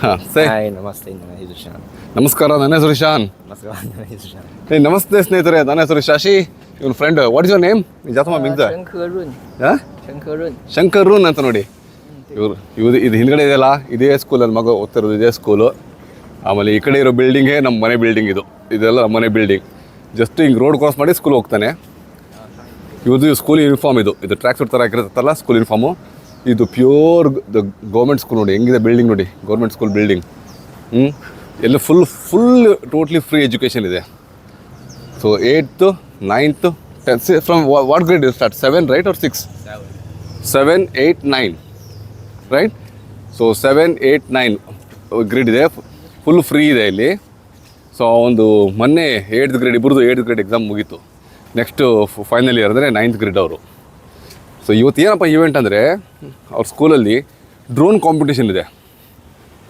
ಹಾಂ say hi ನಮಸ್ತೆ, ನನ್ನ ಹೆಸರು ಶಾನ್. ನಮಸ್ಕಾರ, ನನ್ನ ಹೆಸರು ಶಾನ್. ನಮಸ್ಕಾರ, ನನ್ನ ಹೆಸರು ಶಾನ್. ನಮಸ್ತೆ ಸ್ನೇಹಿತರೆ, ನನ್ನ ಹೆಸರು ಶಾಶಿ. ಇವನ್ friend. What is your name? ಜಾತಮ್ಮ ಮಿಂಗ್ದ ಶಂಕರುನ್ ಅಂತ ನೋಡಿ. ಇದು ಹಿಂದ್ಗಡೆ ಇದೆಯಲ್ಲ, ಇದೇ ಸ್ಕೂಲಲ್ಲಿ ಮಗ ಓದ್ತಿರೋದು, ಇದೇ ಸ್ಕೂಲು. ಆಮೇಲೆ ಈ ಕಡೆ ಇರೋ ಬಿಲ್ಡಿಂಗೇ ನಮ್ಮ ಮನೆ ಬಿಲ್ಡಿಂಗ್. ಇದೆಲ್ಲ ನಮ್ಮ ಮನೆ ಬಿಲ್ಡಿಂಗ್. ಜಸ್ಟ್ ಹಿಂಗೆ ರೋಡ್ ಕ್ರಾಸ್ ಮಾಡಿ ಸ್ಕೂಲ್ ಹೋಗ್ತಾನೆ. ಇದು ಸ್ಕೂಲ್ ಯೂನಿಫಾರ್ಮ್. ಇದು ಟ್ರ್ಯಾಕ್ ಸೂಟ್ ಥರ ಹಾಕಿರುತ್ತಲ್ಲ ಸ್ಕೂಲ್ ಯೂನಿಫಾರ್ಮು. ಇದು ಪ್ಯೂರ್ ಗೌರ್ಮೆಂಟ್ ಸ್ಕೂಲ್. ನೋಡಿ ಹೆಂಗಿದೆ ಬಿಲ್ಡಿಂಗ್, ನೋಡಿ ಗೌರ್ಮೆಂಟ್ ಸ್ಕೂಲ್ ಬಿಲ್ಡಿಂಗ್. ಎಲ್ಲ ಫುಲ್ ಟೋಟ್ಲಿ ಫ್ರೀ ಎಜುಕೇಷನ್ ಇದೆ. So 8th, 9th, 10th from what grade you start? 7 right or 6? 7, 8, 9 right. So 7, 8, 9 grade ಇದೆ, ಫುಲ್ ಫ್ರೀ ಇದೆ ಇಲ್ಲಿ. ಸೊ ಒಂದು ಮೊನ್ನೆ 8th ಗ್ರೇಡ್, ಇಬ್ಬರದು 8th ಗ್ರೇಡ್ ಎಕ್ಸಾಮ್ ಮುಗೀತು. ನೆಕ್ಸ್ಟು ಫೈನಲ್ ಇಯರ್ ಅಂದರೆ 9th ಗ್ರೇಡ್ ಅವರು. ಸೊ ಇವತ್ತು ಏನಪ್ಪ ಈವೆಂಟ್ ಅಂದರೆ, ಅವ್ರ ಸ್ಕೂಲಲ್ಲಿ ಡ್ರೋನ್ ಕಾಂಪಿಟೇಷನ್ ಇದೆ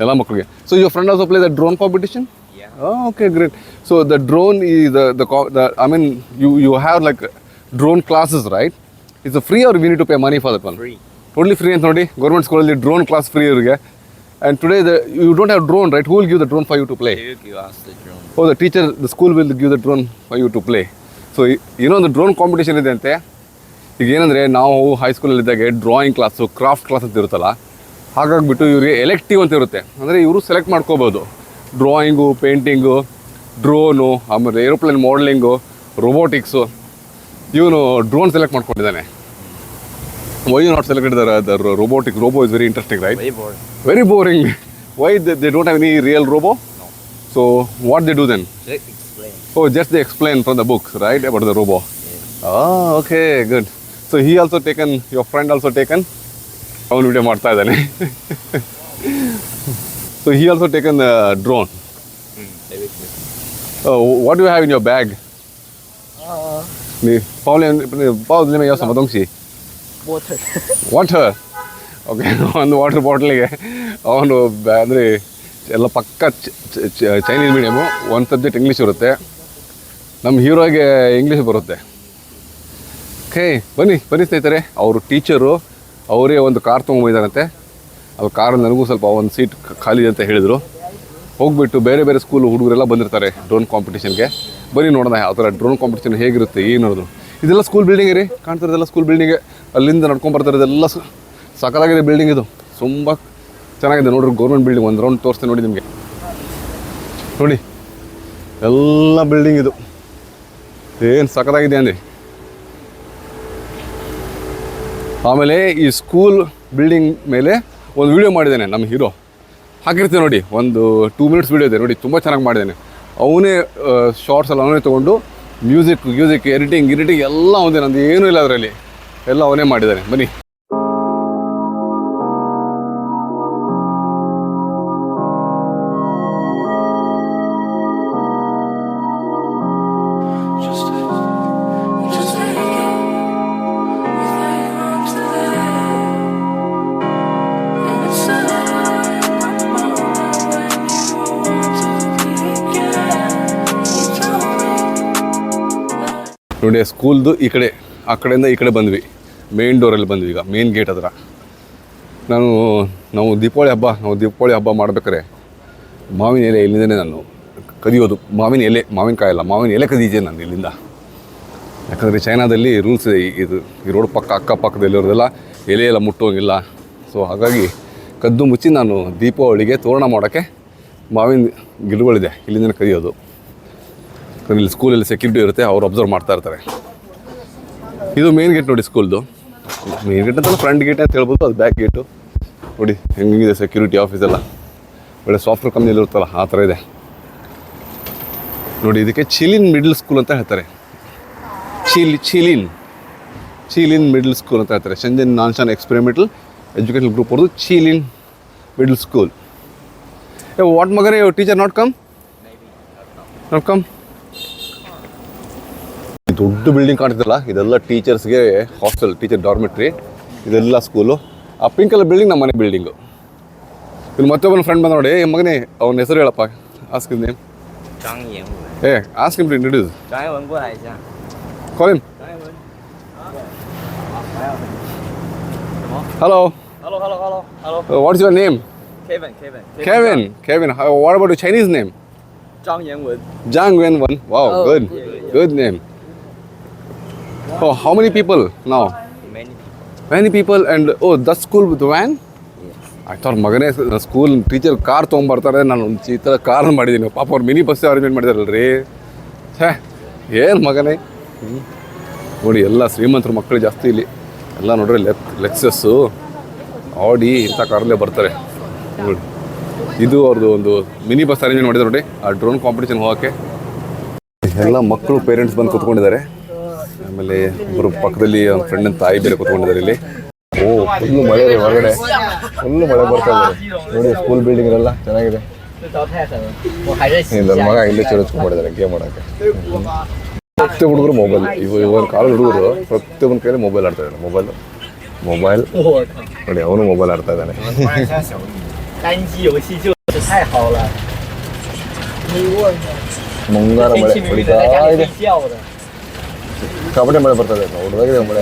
ಎಲ್ಲ ಮಕ್ಕಳಿಗೆ. So your friend also play the drone competition? Okay, great. So the drone is the I mean you have like drone classes, right? It's free or we need to pay money for that one? Totally free ಅಂತ ನೋಡಿ. Government ಸ್ಕೂಲಲ್ಲಿ drone class free ಇವರಿಗೆ. And today you don't have drone, right? Who will give the drone for you to play? Oh, the teacher, the school will give the drone for you to play. So ಇನ್ನೊಂದು drone competition ಇದೆ ಅಂತೆ. ಈಗ ಏನಂದರೆ, ನಾವು ಹೈಸ್ಕೂಲಲ್ಲಿದ್ದಾಗೆ drawing class, craft class ಅಂತ ಇರುತ್ತಲ್ಲ, ಹಾಗಾಗಿಬಿಟ್ಟು ಇವರಿಗೆ ಎಲೆಕ್ಟಿವ್ ಅಂತ ಇರುತ್ತೆ. ಅಂದರೆ ಇವರು ಸೆಲೆಕ್ಟ್ ಮಾಡ್ಕೋಬೋದು. ಡ್ರಾಯಿಂಗು, ಪೇಂಟಿಂಗು, ಡ್ರೋನು, ಆಮೇಲೆ ಏರೋಪ್ಲೇನ್ ಮಾಡಲಿಂಗು, ರೋಬೋಟಿಕ್ಸು. ಇವನು ಡ್ರೋನ್ ಸೆಲೆಕ್ಟ್ ಮಾಡ್ಕೊಂಡಿದ್ದಾನೆ. Why you not selected the robotic? Robo is very interesting, right? Very boring. Why they don't have any real robo? So what they do then? Oh, just they explain from the books, right, about the robo. Okay, good. So he also taken, your friend also taken, ಅವನು video ಮಾಡ್ತಾ ಇದ್ದಾನೆ. So he also taken drone. What you have in your bag? ಪಾವ್ ಯಾವ ಸಮದಂಶಿ? Water. Okay, ಒಂದು water ಬಾಟ್ಲಿಗೆ ಅವನು ಅಂದರೆ ಎಲ್ಲ ಪಕ್ಕ ಚೈನೀಸ್ ಮೀಡಿಯಮು. ಒಂದು ಸಬ್ಜೆಕ್ಟ್ ಇಂಗ್ಲೀಷ್ ಇರುತ್ತೆ. ನಮ್ಮ ಹೀರೋಗೆ ಇಂಗ್ಲೀಷ್ ಬರುತ್ತೆ. ಓಕೆ, ಬನ್ನಿ ಸ್ನೇಹಿತರೆ. ಅವರು ಟೀಚರು ಅವರೇ ಒಂದು ಕಾರ್ ತೊಗೊಂಡಿದ್ದಾರಂತೆ. ಅದು ಕಾರಲ್ಲಿ ನನಗೂ ಸ್ವಲ್ಪ ಒಂದು ಸೀಟ್ ಖಾಲಿ ಅಂತ ಹೇಳಿದರು. ಹೋಗ್ಬಿಟ್ಟು ಬೇರೆ ಬೇರೆ ಸ್ಕೂಲ್ ಹುಡುಗರೆಲ್ಲ ಬಂದಿರ್ತಾರೆ ಡ್ರೋನ್ ಕಾಂಪಿಟೇಷನ್ಗೆ. ಬನ್ನಿ ನೋಡೋಣ ಯಾವ ಥರ ಡ್ರೋನ್ ಕಾಂಪಿಟೇಷನ್ ಹೇಗಿರುತ್ತೆ, ಏನೋದು. ಇದೆಲ್ಲ ಸ್ಕೂಲ್ ಬಿಲ್ಡಿಂಗ್ ರೀ, ಕಾಣ್ತಿರೋದೆಲ್ಲ ಸ್ಕೂಲ್ ಬಿಲ್ಡಿಂಗೆ. ಅಲ್ಲಿಂದ ನಡ್ಕೊಂಬರ್ತಾರದೆಲ್ಲ ಸಕ್ಕತ್ತಾಗಿದೆ ಬಿಲ್ಡಿಂಗ್. ಇದು ತುಂಬ ಚೆನ್ನಾಗಿದೆ ನೋಡ್ರಿ, ಗೌರ್ಮೆಂಟ್ ಬಿಲ್ಡಿಂಗ್. ಒಂದು ರೌಂಡ್ ತೋರಿಸ್ತೇನೆ ನೋಡಿ ನಿಮಗೆ. ನೋಡಿ ಎಲ್ಲ ಬಿಲ್ಡಿಂಗ್ ಇದು ಏನು ಸಕ್ಕತ್ತಾಗಿದೆ ಅಂದರೆ. ಆಮೇಲೆ ಈ ಸ್ಕೂಲ್ ಬಿಲ್ಡಿಂಗ್ ಮೇಲೆ ಒಂದು ವೀಡಿಯೋ ಮಾಡಿದ್ದಾನೆ ನಮ್ಮ ಹೀರೋ, ಹಾಕಿರ್ತೀವಿ ನೋಡಿ. ಒಂದು 2 minutes ವೀಡಿಯೋ ಇದೆ ನೋಡಿ, ತುಂಬ ಚೆನ್ನಾಗಿ ಮಾಡಿದ್ದಾನೆ. ಅವನೇ ಶಾರ್ಟ್ಸ್ ಎಲ್ಲ ಅವನೇ ತೊಗೊಂಡು ಮ್ಯೂಸಿಕ್ ಎಡಿಟಿಂಗ್ ಎಲ್ಲ ಅವನೇ, ನಂದು ಏನೂ ಇಲ್ಲ ಅದರಲ್ಲಿ, ಎಲ್ಲ ಅವನೇ ಮಾಡಿದ್ದಾನೆ. ಬನ್ನಿ. ನೋಡಿ ಸ್ಕೂಲ್ದು ಈ ಕಡೆ, ಆ ಕಡೆಯಿಂದ ಈ ಕಡೆ ಬಂದ್ವಿ, ಮೇನ್ ಡೋರಲ್ಲಿ ಬಂದ್ವಿ. ಈಗ ಮೇನ್ ಗೇಟ್ ಹತ್ರ ನಾವು ದೀಪಾವಳಿ ಹಬ್ಬ ಮಾಡ್ಬೇಕಾರೆ ಮಾವಿನ ಎಲೆ ಇಲ್ಲಿಂದನೇ ನಾನು ಕದಿಯೋದು. ಮಾವಿನಕಾಯಿ ಅಲ್ಲ, ಮಾವಿನ ಎಲೆ ಕದೀಜೆ ನಾನು ಇಲ್ಲಿಂದ. ಯಾಕಂದರೆ ಚೈನಾದಲ್ಲಿ ರೂಲ್ಸ್ ಇದೆ, ಈ ರೋಡ್ ಅಕ್ಕಪಕ್ಕದಲ್ಲಿರೋದೆಲ್ಲ ಎಲೆ ಎಲ್ಲ ಮುಟ್ಟೋಂಗಿಲ್ಲ. ಸೊ ಹಾಗಾಗಿ ಕದ್ದು ಮುಚ್ಚಿ ನಾನು ದೀಪಾವಳಿಗೆ ತೋರಣ ಮಾಡೋಕ್ಕೆ ಮಾವಿನ ಗಿಡಗಳಿದೆ, ಇಲ್ಲಿಂದನೇ ಕದಿಯೋದು. ಇಲ್ಲಿ ಸ್ಕೂಲಲ್ಲಿ ಸೆಕ್ಯೂರಿಟಿ ಇರುತ್ತೆ, ಅವ್ರು ಅಬ್ಸರ್ವ್ ಮಾಡ್ತಾ ಇರ್ತಾರೆ. ಇದು ಮೇನ್ ಗೇಟ್ ನೋಡಿ ಸ್ಕೂಲ್ದು. ಮೇನ್ ಗೇಟ್ ಅಂತಲ್ಲ, ಫ್ರಂಟ್ ಗೇಟ್ ಅಂತ ಹೇಳ್ಬೋದು. ಅದು ಬ್ಯಾಕ್ ಗೇಟು ನೋಡಿ ಹೆಂಗಿದೆ. ಸೆಕ್ಯೂರಿಟಿ ಆಫೀಸ್ ಎಲ್ಲ ಒಳ್ಳೆ ಸಾಫ್ಟ್ವೇರ್ ಕಂಪ್ನಿಯಲ್ಲಿ ಇರುತ್ತಲ್ಲ ಆ ಥರ ಇದೆ ನೋಡಿ. ಇದಕ್ಕೆ ಚಿಲಿನ್ ಮಿಡ್ಲ್ ಸ್ಕೂಲ್ ಅಂತ ಹೇಳ್ತಾರೆ. ಚಿಲಿನ್ ಮಿಡ್ಲ್ ಸ್ಕೂಲ್ ಅಂತ ಹೇಳ್ತಾರೆ. Shenzhen Nanshan experimental educational group ಅವ್ರದ್ದು ಚಿಲಿನ್ ಮಿಡ್ಲ್ ಸ್ಕೂಲ್. ವಾಟ್ ಮಗರೇ, ಟೀಚರ್ ನಾಟ್ ಕಮ್? ದೊಡ್ಡ ಬಿಲ್ಡಿಂಗ್ ಕಾಣ್ತಿದ್ದಲ್ಲ, ಇದೆಲ್ಲ ಟೀಚರ್ಸ್ಗೆ ಹಾಸ್ಟೆಲ್, ಟೀಚರ್ ಡಾರ್ಮೆಟ್ರಿ, ಇದೆಲ್ಲ ಸ್ಕೂಲು. ಆ ಪಿಂಕ್ ಕಲರ್ ಬಿಲ್ಡಿಂಗ್ ನಮ್ಮ ಮನೆ ಬಿಲ್ಡಿಂಗು. ಇಲ್ಲಿ ಮತ್ತೊಬ್ಬನ ಫ್ರೆಂಡ್ ಬಂದ ನೋಡಿ. ಮಗನೇ, ಅವನ ಹೆಸರು ಹೇಳಪ್ಪ. Ask his name. Ask him to introduce. Call him. Hello. What's your name? Kevin. Kevin. What about your Chinese name? Zhang Yanwen. Zhang Wenwen. Wow, Oh, good. yeah. Good name. Oh, how many people now? Many. Many people and oh, that school with van? Yes. I thought ಮಗನೇ school teacher car ತೊಗೊಂಬರ್ತಾರೆ, ನಾನು ಒಂದು ಈ ಥರ car ಮಾಡಿದ್ದೀನಿ. ಪಾಪ ಅವ್ರು mini bus arrangement ಮಾಡಿದಾರಲ್ರಿ. ಛೇ ಏನು ಮಗನೇ. ನೋಡಿ ಎಲ್ಲ ಶ್ರೀಮಂತರ ಮಕ್ಕಳು ಜಾಸ್ತಿ ಇಲ್ಲಿ. ಎಲ್ಲ ನೋಡ್ರಿ ಲೆಕ್ಸಸ್ಸು ಆಡಿ ಇಂಥ ಕಾರಲ್ಲೇ ಬರ್ತಾರೆ ನೋಡಿ. ಇದು ಅವ್ರದ್ದು ಒಂದು ಮಿನಿ ಬಸ್ ಅರೇಂಜ್ಮೆಂಟ್ ಮಾಡಿದ್ದಾರೆ ನೋಡಿ, ಆ ಡ್ರೋನ್ ಕಾಂಪಿಟೇಷನ್ ಹೋಗೋಕ್ಕೆ. ಎಲ್ಲ ಮಕ್ಕಳು ಪೇರೆಂಟ್ಸ್ ಬಂದು ಕೂತ್ಕೊಂಡಿದ್ದಾರೆ. ಆಮೇಲೆ ಒಬ್ಬರು ಪಕ್ಕದಲ್ಲಿ ಒಂದು ಫ್ರೆಂಡಿನ ತಾಯಿ ಬೇರೆ ಕೂತ್ಕೊಂಡಿದ್ದಾರೆ ಇಲ್ಲಿ. ಓ ಫುಲ್ಲು ಮಳೆ ಇದೆ ಹೊರಗಡೆ, ಫುಲ್ಲು ಮಳೆ ಬರ್ತಾ ಇದೆ ನೋಡಿ. ಸ್ಕೂಲ್ ಬಿಲ್ಡಿಂಗ್ ಎಲ್ಲ ಚೆನ್ನಾಗಿದೆ. ನನ್ನ ಮಗ ಇಲ್ಲೇ ಚೇರ್ಸ್ಕೊಂಡ್ಬಿಟ್ಟಿದ್ದಾರೆ ಗೇಮ್ ಮಾಡೋಕ್ಕೆ. ಪ್ರತಿಯೊಬ್ಬ ಹುಡುಗರು ಮೊಬೈಲ್, ಇವನ್ ಕಾಲದ ಹುಡುಗರು ಪ್ರತಿಯೊಬ್ಬನ ಕೈಯಲ್ಲಿ ಮೊಬೈಲ್ ಆಡ್ತಾ ಇದ್ದಾರೆ. ಮೊಬೈಲ್ ನೋಡಿ, ಅವನು ಮೊಬೈಲ್ ಆಡ್ತಾ ಇದ್ದಾನೆ. ಮುಂಗಾರ ಮಳೆ ಹೊಡಿತಾ ಇದೆ, ಕಬಡ್ಡಿ ಮಳೆ ಬರ್ತಾ ಇದೆ. ಹೊಡೆದಾಗಿದೆ ಮಳೆ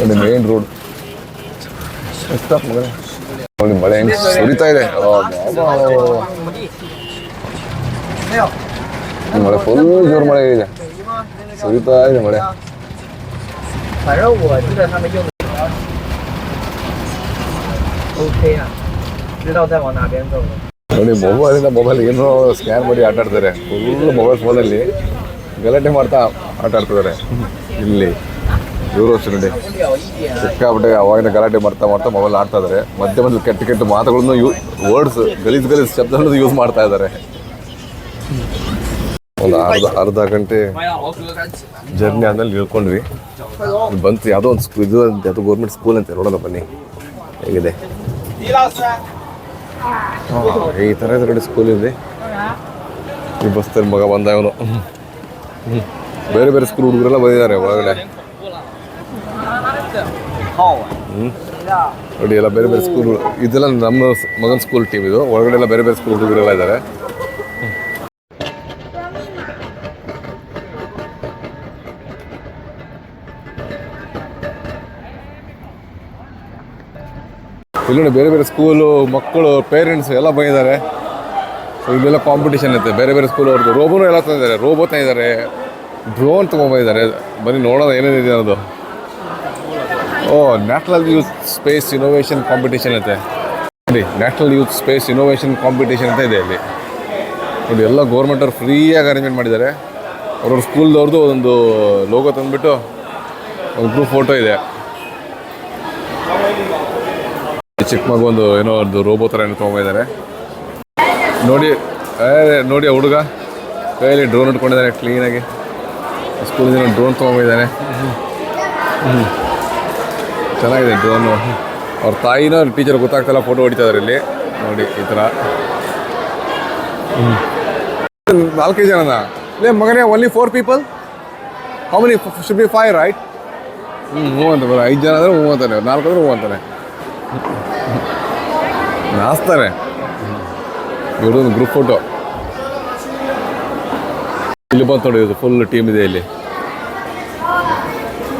ನೋಡಿ. ಮೇನ್ ರೋಡ್ ಮಗನೇ ನೋಡಿ, ಮಳೆ ಹೆಂಗೆ ಸುರಿತಾ ಇದೆ. ಮಳೆ ಫುಲ್ ಜೋರು ಮಳೆ ಇದೆ, ಸುರಿತಾ ಇದೆ ಮಳೆ. ನೋಡಿ ಮೊಬೈಲ್ ಏನೋ ಸ್ಕ್ಯಾನ್ ಮಾಡಿ ಆಟ ಆಡ್ತಾರೆ. ಫುಲ್ ಮೊಬೈಲ್ ಫೋನಲ್ಲಿ ಗಲಾಟೆ ಮಾಡ್ತಾ ಆಟ ಆಡ್ತಿದ್ದಾರೆ ಇಲ್ಲಿ. ಇವರು ಅಷ್ಟೇ ನೋಡಿ, ಸಿಕ್ಕಾಬಿಟ್ಟೆ ಅವಾಗಿನ ಗಲಾಟೆ ಮಾಡ್ತಾ ಮೊಬೈಲ್ ಆಡ್ತಾ ಇದ್ದಾರೆ. ಮಧ್ಯೆ ಕೆಟ್ಟ ಮಾತುಗಳನ್ನು ವರ್ಡ್ಸ್ ಗಲೀಜ್ ಶಬ್ದಗಳನ್ನು ಯೂಸ್ ಮಾಡ್ತಾ ಇದ್ದಾರೆ. ಒಂದು ಅರ್ಧ ಗಂಟೆ ಜರ್ನಿ ಆದ್ಮೇಲೆ ಇಳ್ಕೊಂಡ್ವಿ. ಬಂತು ಯಾವುದೋ ಒಂದು ಇದು ಅಂತ, ಅದು ಗೌರ್ಮೆಂಟ್ ಸ್ಕೂಲ್ ಅಂತ. ನೋಡೋಣ ಬನ್ನಿ ಹೇಗಿದೆ. ಈ ಥರ ಇದೆ ನೋಡಿ ಸ್ಕೂಲ್ ಇದೆ. ಈ ಬಸ್ತಾರೆ ಮಗ ಬಂದ ಇವನು. ಬೇರೆ ಬೇರೆ ಸ್ಕೂಲ್ ಹುಡುಗರೆಲ್ಲ ಬಂದಿದ್ದಾರೆ ಒಳಗಡೆ. ನೋಡಿ ಎಲ್ಲ ಬೇರೆ ಬೇರೆ ಸ್ಕೂಲ್. ಇದೆಲ್ಲ ನಮ್ಮ ಮಗನ ಸ್ಕೂಲ್ ಟೀಮ್ ಇದು. ಒಳಗಡೆ ಎಲ್ಲ ಬೇರೆ ಬೇರೆ ಸ್ಕೂಲ್ ಹುಡುಗರೆಲ್ಲ ಇದ್ದಾರೆ. ಇಲ್ಲಿ ನೋಡಿ ಬೇರೆ ಬೇರೆ ಸ್ಕೂಲು ಮಕ್ಕಳು ಪೇರೆಂಟ್ಸ್ ಎಲ್ಲ ಬಂದಿದ್ದಾರೆ. ಸೊ ಇಲ್ಲೆಲ್ಲ ಕಾಂಪಿಟೇಷನ್ ಐತೆ. ಬೇರೆ ಬೇರೆ ಸ್ಕೂಲ್ ಅವ್ರದ್ದು ರೋಬೋನು ಎಲ್ಲ ತಂದಿದ್ದಾರೆ. ರೋಬೋ ತಂದಿದ್ದಾರೆ, ಡ್ರೋನ್ ತೊಗೊಂಬಂದಿದ್ದಾರೆ. ಬನ್ನಿ ನೋಡೋಣ ಏನೇನಿದೆ ಅನ್ನೋದು. Oh national youth space innovation competition ಐತೆ ನೋಡಿ. National youth space innovation competition ಅಂತ ಇದೆ ಇಲ್ಲಿ ನೋಡಿ. ಎಲ್ಲ ಗೌರ್ಮೆಂಟವ್ರು ಫ್ರೀಯಾಗಿ ಅರೇಂಜ್ಮೆಂಟ್ ಮಾಡಿದ್ದಾರೆ. ಅವ್ರವ್ರ ಸ್ಕೂಲ್ದವ್ರದ್ದು ಒಂದು ಲೋಗೋ ತಂದುಬಿಟ್ಟು ಒಂದು ಗ್ರೂಪ್ ಫೋಟೋ ಇದೆ. ಚಿಕ್ಕ ಮಗು ಒಂದು ಏನೋ ಒಂದು ರೋಬೋ ಥರ ಏನೋ ತೊಗೊಂಡಿದ್ದಾರೆ ನೋಡಿ. ನೋಡಿ ಆ ಹುಡುಗ ಕೈಯಲ್ಲಿ ಡ್ರೋನ್ ಇಟ್ಕೊಂಡಿದ್ದಾರೆ ಕ್ಲೀನಾಗಿ. ಸ್ಕೂಲಿಂದ ಡ್ರೋನ್ ತೊಗೊಂಡಿದ್ದಾನೆ. ಚೆನ್ನಾಗಿದೆ ಡ್ರೋನು. ಅವ್ರ ತಾಯಿನೋ ಟೀಚರ್ ಗೊತ್ತಾಗ್ತಲ್ಲ, ಫೋಟೋ ಹೊಡಿತಾ ಇದ್ದಾರೆ ಇಲ್ಲಿ ನೋಡಿ. ಈ ಥರ 4 ಜನನ ಲೇ ಮಗನೇ. Only 4 people? How many should be 5 right? ಹ್ಞೂ ಅಂತ ಬರೋ. 5 ಜನ ಆದರೆ ಹ್ಞೂ ಅಂತಾನೆ, 4 ಆದರೆ ಹ್ಞೂ ಅಂತಾನೆ. ನಾಸ್ತಾರೆ ಇವ್ರದ್ದು ಗ್ರೂಪ್ ಫೋಟೋ. ಇಲ್ಲಿ ಬಂತು ನೋಡಿ, ಇದು ಫುಲ್ ಟೀಮ್ ಇದೆ ಇಲ್ಲಿ.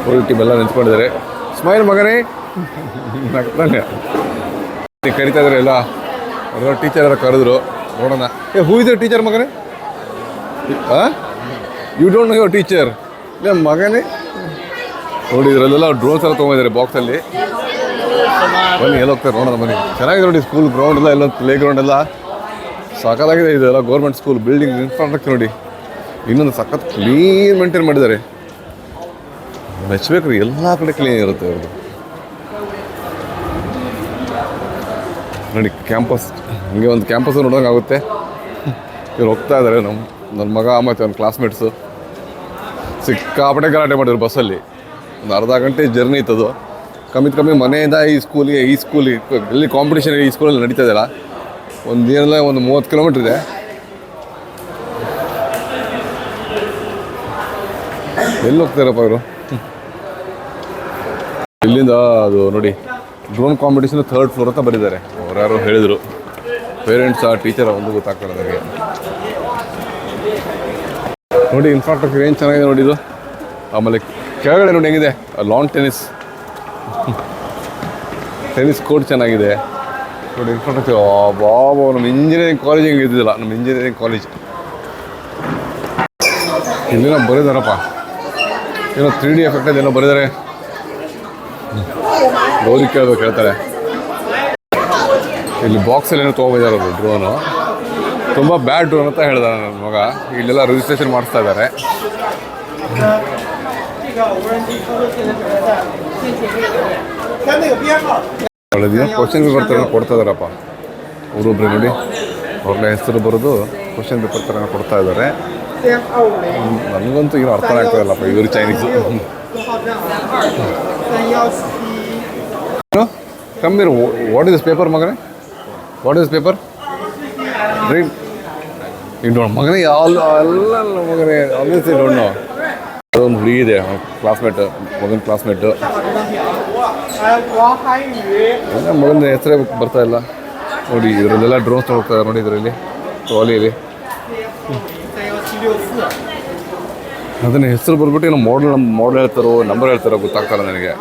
ಫುಲ್ ಟೀಮ್ ಎಲ್ಲ ನಿಂತ್ಕೊಂಡಿದ್ದಾರೆ. ಸ್ಮೈಲ್ ಮಗನೇ ನಗ್ತಾನೆ. ಕರಿತಾ ಇದ್ದಾರೆ ಎಲ್ಲ. ಅವ್ರ ಟೀಚರ್ ಎಲ್ಲ ಕರೆದ್ರು. ನೋಡೋಣ. ಹೂ ಇದೆ ಟೀಚರ್ ಮಗನೇ? You don't know your teacher? ಇಲ್ಲ ಮಗನೇ ನೋಡಿ. ಇದರಲ್ಲೆಲ್ಲ ಡ್ರೋನ್ಸ್ ಎಲ್ಲ ತೊಗೊಂಡಿದ್ದಾರೆ ಬಾಕ್ಸಲ್ಲಿ. ಬನ್ನಿ ಎಲ್ಲ ಹೋಗ್ತಾರೆ ನೋಡೋಣ ಬನ್ನಿ. ಚೆನ್ನಾಗಿದೆ ನೋಡಿ ಸ್ಕೂಲ್ ಗ್ರೌಂಡ್ ಎಲ್ಲ. ಎಲ್ಲೊಂದು ಪ್ಲೇ ಗ್ರೌಂಡ್ ಎಲ್ಲ ಸಖತ್ತಾಗಿದೆ. ಇದೆಲ್ಲ ಗೌರ್ಮೆಂಟ್ ಸ್ಕೂಲ್ ಬಿಲ್ಡಿಂಗ್ ಇನ್ಫ್ರಾಸ್ಟ್ರಕ್ಚರ್ ನೋಡಿ. ಇನ್ನೊಂದು ಸಖತ್ ಕ್ಲೀನ್ ಮೇಂಟೈನ್ ಮಾಡಿದ್ದಾರೆ. ಮೆಚ್ಚಬೇಕ್ರಿ, ಎಲ್ಲ ಕಡೆ ಕ್ಲೀನ್ ಇರುತ್ತೆ ಅವ್ರದ್ದು ನೋಡಿ. ಕ್ಯಾಂಪಸ್ ಹಂಗೆ ಒಂದು ಕ್ಯಾಂಪಸ್ ನೋಡೋಂಗೆ ಆಗುತ್ತೆ. ಇವ್ರು ಹೋಗ್ತಾ ಇದ್ದಾರೆ. ನನ್ನ ಮಗ ಮತ್ತು ಅವ್ನ ಕ್ಲಾಸ್ಮೇಟ್ಸು ಸಿಕ್ಕಾಪಟ್ಟೆ ಗಲಾಟೆ ಮಾಡಿದ್ರು ಬಸ್ಸಲ್ಲಿ. ಒಂದು ಅರ್ಧ ಗಂಟೆ ಜರ್ನಿ ಇತ್ತದು. ಕಮ್ಮಿ ಮನೆಯಿಂದ ಈ ಸ್ಕೂಲಿಗೆ ಎಲ್ಲಿ ಕಾಂಪಿಟೇಷನ್ ಈ ಸ್ಕೂಲಲ್ಲಿ ನಡೀತಾ ಇದೆಯಲ್ಲ, ಏನೆಲ್ಲ ಒಂದು 30 ಕಿಲೋಮೀಟ್ರ್ ಇದೆ. ಎಲ್ಲಿ ಹೋಗ್ತಾರಪ್ಪ ಇವರು? ಇಲ್ಲಿಂದ ಅದು ನೋಡಿ ಡ್ರೋನ್ ಕಾಂಪಿಟೇಷನ್ 3rd ಫ್ಲೋರ್ ಅಂತ ಬರೀತಾರೆ. ಅವ್ರು ಯಾರು ಹೇಳಿದರು, ಪೇರೆಂಟ್ಸ್ ಆ ಟೀಚರ್ ಒಂದು ಗೊತ್ತಾಗ್ತಾರೆ ನನಗೆ. ನೋಡಿ ಇನ್ಫ್ರಾಸ್ಟ್ರಕ್ಚರ್ ಏನು ಚೆನ್ನಾಗಿದೆ ನೋಡಿ ಇದು. ಆಮೇಲೆ ಕೆಳಗಡೆ ನೋಡಿ ಹೆಂಗಿದೆ ಲಾನ್ ಟೆನ್ನಿಸ್. ಟೆನ್ನಿಸ್ ಕೋರ್ಟ್ ಚೆನ್ನಾಗಿದೆ ನೋಡಿ. ಇನ್ಫ್ರಾಸ್ಟ್ರಕ್ಚರ್ ಬಾಬು, ನಮ್ಮ ಇಂಜಿನಿಯರಿಂಗ್ ಕಾಲೇಜ್ ಹಿಂಗೆ ಇದ್ದಿಲ್ಲ. ನಮ್ಮ ಇಂಜಿನಿಯರಿಂಗ್ ಕಾಲೇಜ್ ಇಲ್ಲೇನೋ ಬರೀದಾರಪ್ಪ, ಏನೋ 3D ಎಫೆಕ್ಟ್ ಅದೇನೋ ಬರೀತಾರೆ. ಗೌರಿ ಕೇಳ್ಬೇಕು, ಹೇಳ್ತಾರೆ. ಇಲ್ಲಿ ಬಾಕ್ಸಲ್ಲಿ ಏನೋ ತೊಗೊಂಡಿದ್ದಾರೆ ಅವರು ಡ್ರೋನು. ತುಂಬ ಬ್ಯಾಡ್ ಡ್ರೋನ್ ಅಂತ ಹೇಳ್ದ ನನ್ನ ಮಗ. ಇಲ್ಲೆಲ್ಲ ರಿಜಿಸ್ಟ್ರೇಷನ್ ಮಾಡಿಸ್ತಾ ಇದ್ದಾರೆ. ಒಳ್ಳೆದಿನ ಕ್ವಶನ್ ಪೇಪರ್ ಥರ ಕೊಡ್ತಾ ಇದ್ದಾರಪ್ಪ ಒಬ್ಬೊಬ್ರು ನೋಡಿ. ಅವ್ರನ್ನ ಹೆಸರು ಬರೋದು ಕ್ವಶನ್ ಪೇಪರ್ ಥರ ಕೊಡ್ತಾ ಇದ್ದಾರೆ. ನನಗಂತೂ ಏನೋ ಅರ್ಥ ಆಗ್ತದಲ್ಲಪ್ಪ ಇವರು ಚೈನೀಸು. ಕಮ್ಮಿ ವಾಟ್ ಇಸ್ ಪೇಪರ್ ಮಗನೇ? What is paper? ರೀಡ್ ಇನ್ನು ಮಗನೇ ಎಲ್ಲ ಮಗನೇ ಆಬ್ವಿಯಸ್ಲಿ ಡೋಂಟ್ ನೋ. ಅದೊಂದು ಹುಡುಗಿ ಇದೆ, ಕ್ಲಾಸ್ಮೇಟ್, ಮಗನ ಕ್ಲಾಸ್ಮೇಟು. ಮಗನ ಹೆಸರೇ ಬರ್ತಾ ಇಲ್ಲ ನೋಡಿ. ಇದರಲ್ಲೆಲ್ಲ ಡ್ರೋನ್ಸ್ ಹೋಗ್ತಾ ನೋಡಿ, ಇದರಲ್ಲಿ ಟ್ರಾಲಿಯಲ್ಲಿ. ಅದನ್ನ ಹೆಸರು ಬರ್ಬಿಟ್ಟು ಏನೋ ಮಾಡಲ್ ಹೇಳ್ತಾರೋ ನಂಬರ್ ಹೇಳ್ತಾರೋ ಗೊತ್ತಾಗ್ತಾರ ನನಗೆ.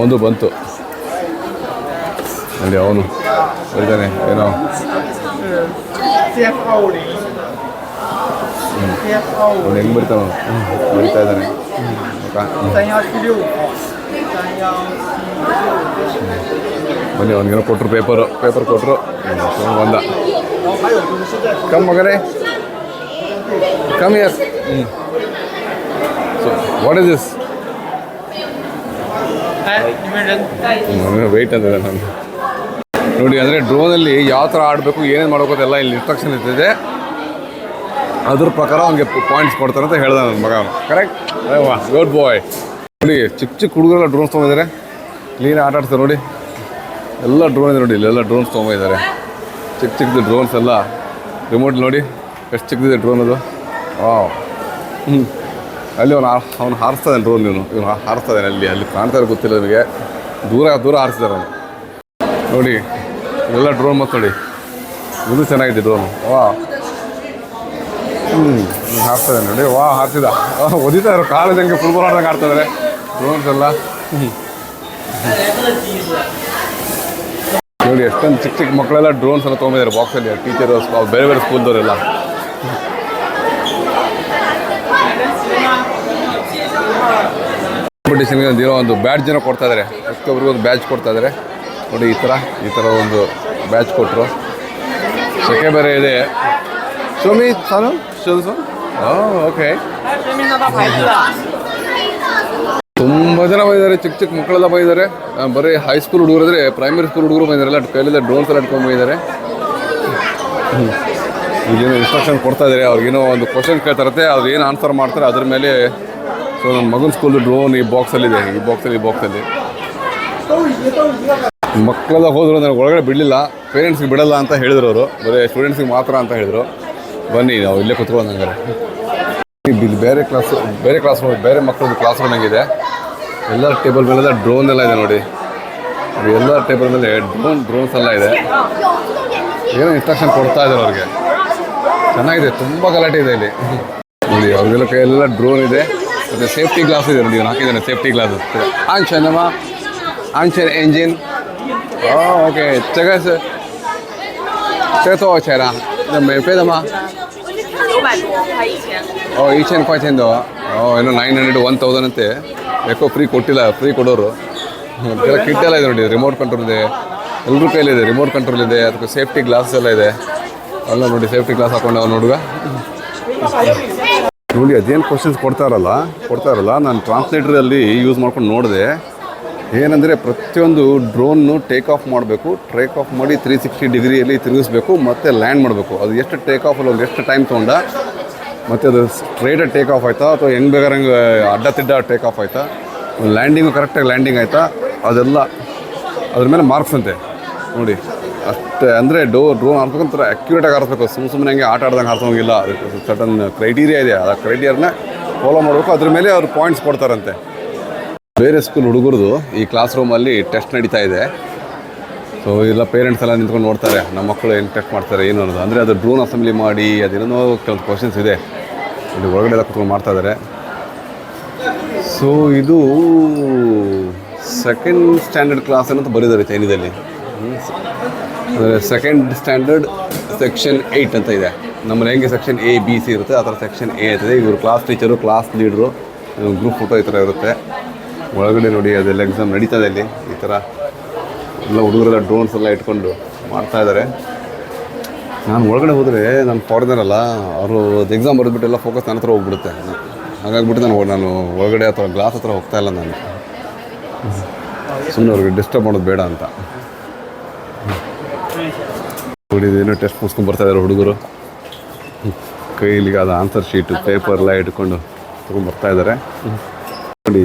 ಒಂದು ಬಂತು ಅಲ್ಲಿ, ಅವನು ಬರೀತಾನೆ ಏನೋ. ಅವನು ಹೆಂಗೆ ಬರಿತಾನ, ಬರಿತಾ ಇದ್ದಾನೆ. ಬನ್ನಿ, ಅವ್ನಿಗೇನೋ ಕೊಟ್ಟರು, ಪೇಪರ್ ಕೊಟ್ಟರು, ಬಂದ. ಕಮ್ ಮಗನೇ, come here. So what is this? Wait ಅಂತಿದೆ ನಾನು ನೋಡಿ. ಅಂದರೆ ಡ್ರೋನಲ್ಲಿ ಯಾವ ಥರ ಆಡಬೇಕು, ಏನೇನು ಮಾಡಬೇಕು ಅದೆಲ್ಲ ಇಲ್ಲಿ ಇನ್ಸ್ಟ್ರಕ್ಷನ್ ಇರ್ತಿದೆ. ಅದ್ರ ಪ್ರಕಾರ ಅವ್ನಿಗೆ ಪಾಯಿಂಟ್ಸ್ ಕೊಡ್ತಾರೆ ಅಂತ ಹೇಳ್ದ ನನ್ನ ಮಗ. ಅವನು ಕರೆಕ್ಟ್, ವಾ ಗುಡ್ ಬಾಯ್. ನೋಡಿ ಚಿಕ್ಕ ಹುಡುಗರೆಲ್ಲ ಡ್ರೋನ್ಸ್ ತೊಗೊಂಡಿದ್ದಾರೆ, ಕ್ಲೀನ್ ಆಟ ಆಡ್ತಾರೆ ನೋಡಿ. ಎಲ್ಲ ಡ್ರೋನ್ ಇದೆ ನೋಡಿ, ಇಲ್ಲೆಲ್ಲ ಡ್ರೋನ್ಸ್ ತೊಗೊಂಡಿದ್ದಾರೆ. ಚಿಕ್ಕದು ಡ್ರೋನ್ಸ್ ಎಲ್ಲ. ರಿಮೋಟ್ ನೋಡಿ ಎಷ್ಟು ಚಿಕ್ಕದಿದೆ ಡ್ರೋನ್ ಅದು. ಅಲ್ಲಿ ಅವನು ಹಾರಿಸ್ತಾ ಇದ್ದಾನೆ ಡ್ರೋನ್. ಇವನು ಹಾರಿಸ್ತಾ ಇದ್ದಾನೆ. ಅಲ್ಲಿ ಕಾಣ್ತಾ ಇರೋ ಗೊತ್ತಿಲ್ಲ ನನಗೆ. ದೂರ ಹಾರಿಸಿದಾರೆ ಅವನು ನೋಡಿ. ಇವೆಲ್ಲ ಡ್ರೋನ್ ಮತ್ತು ನೋಡಿ, ಇದು ಚೆನ್ನಾಗಿದೆ ಡ್ರೋನು. ಹಾರಿಸ್ತಾ ಇದ್ದಾನೆ ನೋಡಿ. ಹಾರಿಸಿದ, ಒದಿತಾ ಇರೋ ಕಾಲೇಜ್ ಹಂಗೆ ಫುಟ್ಬಾಲ್ ಆಡ್ದಂಗೆ ಆಡ್ತಾ ಇದ್ದಾರೆ ಡ್ರೋನ್ಸ್ ಎಲ್ಲ. ನೋಡಿ ಎಷ್ಟೊಂದು ಚಿಕ್ಕ ಮಕ್ಕಳೆಲ್ಲ ಡ್ರೋನ್ಸ್ ಎಲ್ಲ ತೊಗೊಂಡಿದ್ದಾರೆ ಬಾಕ್ಸಲ್ಲಿ. ಟೀಚರು, ಬೇರೆ ಬೇರೆ ಸ್ಕೂಲ್ದವರೆಲ್ಲ. ಕಾಂಪಿಟೇಷನ್ಗೆ ಏನೋ ಒಂದು ಬ್ಯಾಡ್ಜ್ ಏನೋ ಕೊಡ್ತಾ ಇದ್ದಾರೆ. ಪ್ರತಿಯೊಬ್ಬರಿಗೂ ಒಂದು ಬ್ಯಾಡ್ಜ್ ಕೊಡ್ತಾ ಇದ್ದಾರೆ ನೋಡಿ. ಈ ಥರ ಒಂದು ಬ್ಯಾಡ್ಜ್ ಕೊಟ್ಟರು. ಸೆಕೆ ಬೇರೆ ಇದೆ. ಶೋಮಿ ಸಾನು ಶೋಸು. ಓಕೆ, ತುಂಬ ಜನ ಬಂದಿದ್ದಾರೆ. ಚಿಕ್ಕ ಮಕ್ಕಳೆಲ್ಲ ಬಂದಿದ್ದಾರೆ. ಬರೀ ಹೈಸ್ಕೂಲ್ ಹುಡುಗರು ಇದ್ರೆ, ಪ್ರೈಮರಿ ಸ್ಕೂಲ್ ಹುಡುಗರು ಬಂದಿದ್ದಾರೆಲ್ಲ. ಕೈಲೆಲ್ಲ ಡ್ರೋನ್ಸ್ ಎಲ್ಲ ಇಟ್ಕೊಂಡು ಬಂದಿದ್ದಾರೆ. ಈಗೇನೋ ಇನ್ಸ್ಟ್ರಕ್ಷನ್ ಕೊಡ್ತಾ ಇದ್ದಾರೆ. ಅವ್ರಿಗೇನೋ ಒಂದು ಕ್ವಶನ್ ಕೇಳ್ತಾರತ್ತೆ, ಅವ್ರು ಏನು ಆನ್ಸರ್ ಮಾಡ್ತಾರೆ ಅದ್ರ ಮೇಲೆ. ಸೊ ನನ್ನ ಮಗನ ಸ್ಕೂಲ್ದು ಡ್ರೋನ್ ಈ ಬಾಕ್ಸಲ್ಲಿದೆ. ಈ ಬಾಕ್ಸಲ್ಲಿ ಮಕ್ಕಳೆಲ್ಲ ಹೋದ್ರು, ನನಗೆ ಒಳಗಡೆ ಬಿಡಲಿಲ್ಲ. ಪೇರೆಂಟ್ಸ್ಗೆ ಬಿಡಲ್ಲ ಅಂತ ಹೇಳಿದ್ರು ಅವರು, ಬರೀ ಸ್ಟೂಡೆಂಟ್ಸಿಗೆ ಮಾತ್ರ ಅಂತ ಹೇಳಿದರು. ಬನ್ನಿ ನಾವು ಇಲ್ಲೇ ಕುತ್ಕೊಂಡು ಹಂಗಾರೆ. ಇಲ್ಲಿ ಬೇರೆ ಕ್ಲಾಸ್ ರೂಮ್, ಬೇರೆ ಮಕ್ಕಳದ್ದು ಕ್ಲಾಸ್ ರೂಮ್ ಹೆಂಗಿದೆ. ಎಲ್ಲರ ಟೇಬಲ್ ಮೇಲೆಲ್ಲ ಡ್ರೋನ್ ಎಲ್ಲ ಇದೆ ನೋಡಿ. ಎಲ್ಲ ಟೇಬಲ್ ಮೇಲೆ ಡ್ರೋನ್ಸ್ ಎಲ್ಲ ಇದೆ. ಏನೋ ಇನ್ಸ್ಟ್ರಕ್ಷನ್ ಕೊಡ್ತಾ ಇದ್ದಾರೆ ಅವ್ರಿಗೆ. ಚೆನ್ನಾಗಿದೆ, ತುಂಬ ಗಲಾಟೆ ಇದೆ ಇಲ್ಲಿ ನೋಡಿ. ಅವ್ರಿಗೆಲ್ಲ ಕೈಯೆಲ್ಲ ಡ್ರೋನ್ ಇದೆ. ಮತ್ತು ಸೇಫ್ಟಿ ಗ್ಲಾಸ್ ಇದೆ ನೋಡಿ. ಇವನು ಹಾಕಿದ್ದಾನೆ ಸೇಫ್ಟಿ ಗ್ಲಾಸ್. ಆನ್ಶನ್ ಎಂಜಿನ್. ಓಕೆ, ಚಗಸ್多少钱啊？那免费的吗？1000块钱的. ಏನೋ 900 1000 ಅಂತೆ. ಯಾಕೋ ಫ್ರೀ ಕೊಟ್ಟಿಲ್ಲ, ಫ್ರೀ ಕೊಡೋರು. ಕಿಟ್ ಎಲ್ಲ ಇದೆ ನೋಡಿ. ರಿಮೋಟ್ ಕಂಟ್ರೋಲ್ ಇದೆ, ಎಲ್ಲರೂ ಕೈಲಿದೆ ರಿಮೋಟ್ ಕಂಟ್ರೋಲ್ ಇದೆ. ಅದಕ್ಕೆ ಸೇಫ್ಟಿ ಗ್ಲಾಸ್ ಎಲ್ಲ ಇದೆ. ಅಲ್ಲ ನೋಡಿ, ಸೇಫ್ಟಿ ಗ್ಲಾಸ್ ಹಾಕೊಂಡು ಅವ್ನು ಹುಡುಗ ನೋಡಿ. ಅದೇನು ಕ್ವಶನ್ಸ್ ಕೊಡ್ತಾ ಇರಲ್ಲ. ನಾನು ಟ್ರಾನ್ಸ್ಲೇಟರಲ್ಲಿ ಯೂಸ್ ಮಾಡ್ಕೊಂಡು ನೋಡಿದೆ. ಏನಂದರೆ ಪ್ರತಿಯೊಂದು ಡ್ರೋನ್ನು ಟೇಕ್ ಆಫ್ ಮಾಡಬೇಕು. ಟೇಕ್ ಆಫ್ ಮಾಡಿ 360 ಡಿಗ್ರಿಯಲ್ಲಿ ತಿರುಗಿಸ್ಬೇಕು, ಮತ್ತು ಲ್ಯಾಂಡ್ ಮಾಡಬೇಕು. ಅದು ಎಷ್ಟು ಟೇಕ್ ಆಫಲ್ಲಿ ಒಂದು ಎಷ್ಟು ಟೈಮ್ ತೊಗೊಂಡ, ಮತ್ತು ಅದು ಸ್ಟ್ರೈಟಾಗಿ ಟೇಕ್ ಆಫ್ ಆಯಿತಾ ಅಥವಾ ಹೆಂಗೆ ಬೇಕಾದ್ರೆ ಹಂಗೆ ಅಡ್ಡ ಟೇಕ್ ಆಫ್ ಆಯಿತಾ, ಲ್ಯಾಂಡಿಂಗು ಕರೆಕ್ಟಾಗಿ ಲ್ಯಾಂಡಿಂಗ್ ಆಯಿತಾ, ಅದೆಲ್ಲ ಅದ್ರ ಮೇಲೆ ಮಾರ್ಕ್ಸ್ ಅಂತೆ ನೋಡಿ. ಅಷ್ಟೇ ಅಂದರೆ ಡ್ರೋನ್ ಹಾರ್ಸ್ಬೇಕಂತ ಅಕ್ಯುರೇಟಾಗಿ ಹಾರಿಸ್ಬೇಕು. ಸುಮ್ಮನೆ ಹಂಗೆ ಆಟ ಆಡ್ದಂಗೆ ಹಾರಿಸೋಂಗಿಲ್ಲ. ಅದಕ್ಕೆ ಸರ್ಟನ್ ಕ್ರೈಟೀರಿಯಾ ಇದೆ. ಆ ಕ್ರೈಟೀರಿಯಾನ ಫಾಲೋ ಮಾಡಬೇಕು. ಅದ್ರ ಮೇಲೆ ಅವ್ರು ಪಾಯಿಂಟ್ಸ್ ಕೊಡ್ತಾರಂತೆ. ಬೇರೆ ಸ್ಕೂಲ್ ಹುಡುಗರದು ಈ ಕ್ಲಾಸ್ ರೂಮಲ್ಲಿ ಟೆಸ್ಟ್ ನಡೀತಾ ಇದೆ. ಸೊ ಇಲ್ಲ ಪೇರೆಂಟ್ಸ್ ಎಲ್ಲ ನಿಂತ್ಕೊಂಡು ನೋಡ್ತಾರೆ, ನಮ್ಮ ಮಕ್ಕಳು ಏನು ಟೆಸ್ಟ್ ಮಾಡ್ತಾರೆ ಏನು ಅನ್ನೋದು. ಅಂದರೆ ಅದು ಡ್ರೋನ್ ಅಸೆಂಬ್ಲಿ ಮಾಡಿ ಅದೇನೋ ಕೆಲವು ಕ್ವಶನ್ಸ್ ಇದೆ. ಇಲ್ಲಿ ಹೊರಗಡೆ ಎಲ್ಲ ಕುತ್ಕೊಂಡು ಮಾಡ್ತಾಯಿದ್ದಾರೆ. ಸೊ ಇದು ಸೆಕೆಂಡ್ ಸ್ಟ್ಯಾಂಡರ್ಡ್ ಕ್ಲಾಸ್ ಅಂತ ಬರೀತಾರೆ ಚೈನೀಸಲ್ಲಿ. ಅಂದರೆ ಸೆಕೆಂಡ್ ಸ್ಟ್ಯಾಂಡರ್ಡ್ ಸೆಕ್ಷನ್ 8 ಅಂತ ಇದೆ. ನಮ್ಮಲ್ಲಿ ಹೆಂಗೆ ಸೆಕ್ಷನ್ A B C ಇರುತ್ತೆ ಆ ಥರ ಸೆಕ್ಷನ್ A ಇರ್ತದೆ. ಇವರು class teacher, class leader, group photo ಈ ಥರ ಇರುತ್ತೆ. ಒಳಗಡೆ ನೋಡಿ ಅದೆಲ್ಲ ಎಕ್ಸಾಮ್ ನಡೀತದೆ ಇಲ್ಲಿ. ಈ ಥರ ಎಲ್ಲ ಹುಡುಗರೆಲ್ಲ ಡ್ರೋನ್ಸ್ ಎಲ್ಲ ಇಟ್ಕೊಂಡು ಮಾಡ್ತಾ ಇದ್ದಾರೆ. ನಾನು ಒಳಗಡೆ ಹೋದರೆ ನಾನು ಫಾರಿನರ್ ಅಲ್ಲ, ಅವರು ಎಕ್ಸಾಮ್ ಬರೆದ್ಬಿಟ್ಟು ಎಲ್ಲ ಫೋಕಸ್ ನನ್ನ ಹತ್ರ ಹೋಗ್ಬಿಡುತ್ತೆ. ಹಾಗಾಗ್ಬಿಟ್ಟು ನಾನು ಒಳಗಡೆ ಅಥವಾ ಗ್ಲಾಸ್ ಹತ್ರ ಹೋಗ್ತಾ ಇಲ್ಲ. ನಾನು ಸುಮ್ಮನೆ ಅವ್ರಿಗೆ ಡಿಸ್ಟರ್ಬ್ ಮಾಡೋದು ಬೇಡ ಅಂತ ನೋಡಿ. ಏನೋ ಟೆಸ್ಟ್ ಮುಗಿಸ್ಕೊಂಡು ಬರ್ತಾ ಇದ್ದಾರೆ ಹುಡುಗರು. ಕೈಲಿಗೆ ಅದು ಆನ್ಸರ್ ಶೀಟು ಪೇಪರ್ ಎಲ್ಲ ಇಟ್ಕೊಂಡು ತೊಗೊಂಡ್ಬರ್ತಾ ಇದ್ದಾರೆ ನೋಡಿ.